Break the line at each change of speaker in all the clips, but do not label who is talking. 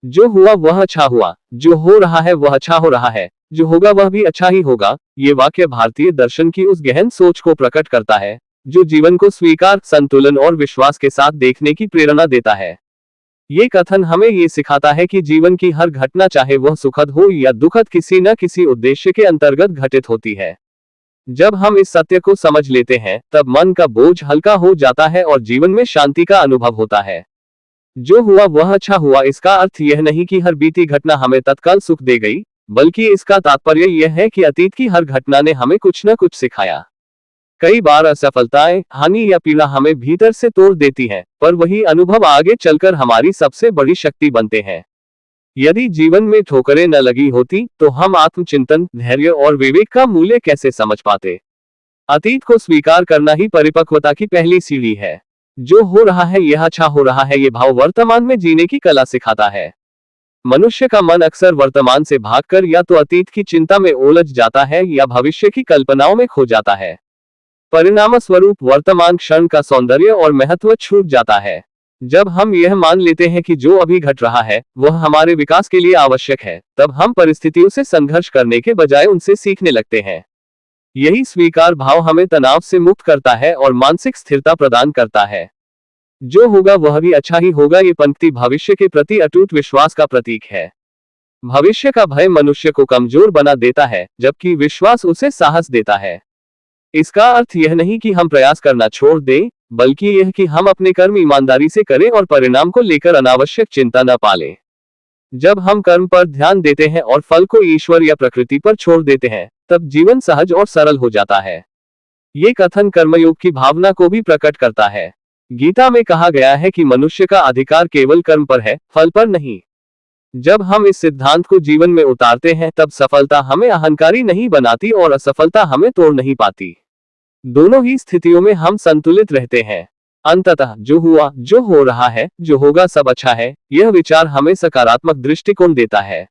जो हुआ वह अच्छा हुआ, जो हो रहा है वह अच्छा हो रहा है, जो होगा वह भी अच्छा ही होगा। ये वाक्य भारतीय दर्शन की उस गहन सोच को प्रकट करता है जो जीवन को स्वीकार, संतुलन और विश्वास के साथ देखने की प्रेरणा देता है। ये कथन हमें ये सिखाता है कि जीवन की हर घटना, चाहे वह सुखद हो या दुखद, किसी न किसी उद्देश्य के अंतर्गत घटित होती है। जब हम इस सत्य को समझ लेते हैं तब मन का बोझ हल्का हो जाता है और जीवन में शांति का अनुभव होता है। जो हुआ वह अच्छा हुआ, इसका अर्थ यह नहीं कि हर बीती घटना हमें तत्काल सुख दे गई, बल्कि इसका तात्पर्य यह है कि अतीत की हर घटना ने हमें कुछ न कुछ सिखाया। कई बार असफलताएं, हानि या पीड़ा हमें भीतर से तोड़ देती हैं, पर वही अनुभव आगे चलकर हमारी सबसे बड़ी शक्ति बनते हैं। यदि जीवन में ठोकरें न लगी होती तो हम आत्मचिंतन, धैर्य और विवेक का मूल्य कैसे समझ पाते। अतीत को स्वीकार करना ही परिपक्वता की पहली सीढ़ी है। जो हो रहा है यह अच्छा हो रहा है, ये भाव वर्तमान में जीने की कला सिखाता है। मनुष्य का मन अक्सर वर्तमान से भागकर या तो अतीत की चिंता में उलझ जाता है या भविष्य की कल्पनाओं में खो जाता है। परिणाम स्वरूप वर्तमान क्षण का सौंदर्य और महत्व छूट जाता है। जब हम यह मान लेते हैं कि जो अभी घट रहा है वह हमारे विकास के लिए आवश्यक है, तब हम परिस्थितियों से संघर्ष करने के बजाय उनसे सीखने लगते हैं। यही स्वीकार भाव हमें तनाव से मुक्त करता है और मानसिक स्थिरता प्रदान करता है। जो होगा वह भी अच्छा ही होगा, ये पंक्ति भविष्य के प्रति अटूट विश्वास का प्रतीक है। भविष्य का भय मनुष्य को कमजोर बना देता है, जबकि विश्वास उसे साहस देता है। इसका अर्थ यह नहीं कि हम प्रयास करना छोड़ दें, बल्कि यह कि हम अपने कर्म ईमानदारी से करें और परिणाम को लेकर अनावश्यक चिंता न पालें। जब हम कर्म पर ध्यान देते हैं और फल को ईश्वर या प्रकृति पर छोड़ देते हैं, तब जीवन सहज और सरल हो जाता है। ये कथन कर्मयोग की भावना को भी प्रकट करता है। गीता में कहा गया है कि मनुष्य का अधिकार केवल कर्म पर है, फल पर नहीं। जब हम इस सिद्धांत को जीवन में उतारते हैं तब सफलता हमें अहंकारी नहीं बनाती और असफलता हमें तोड़ नहीं पाती। दोनों ही स्थितियों में हम संतुलित रहते हैं। अंततः जो हुआ, जो हो रहा है, जो होगा सब अच्छा है, यह विचार हमें सकारात्मक दृष्टिकोण देता है।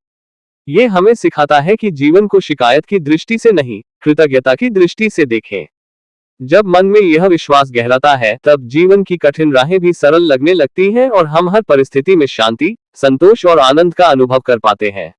ये हमें सिखाता है कि जीवन को शिकायत की दृष्टि से नहीं, कृतज्ञता की दृष्टि से देखें। जब मन में यह विश्वास गहराता है तब जीवन की कठिन राहें भी सरल लगने लगती हैं और हम हर परिस्थिति में शांति, संतोष और आनंद का अनुभव कर पाते हैं।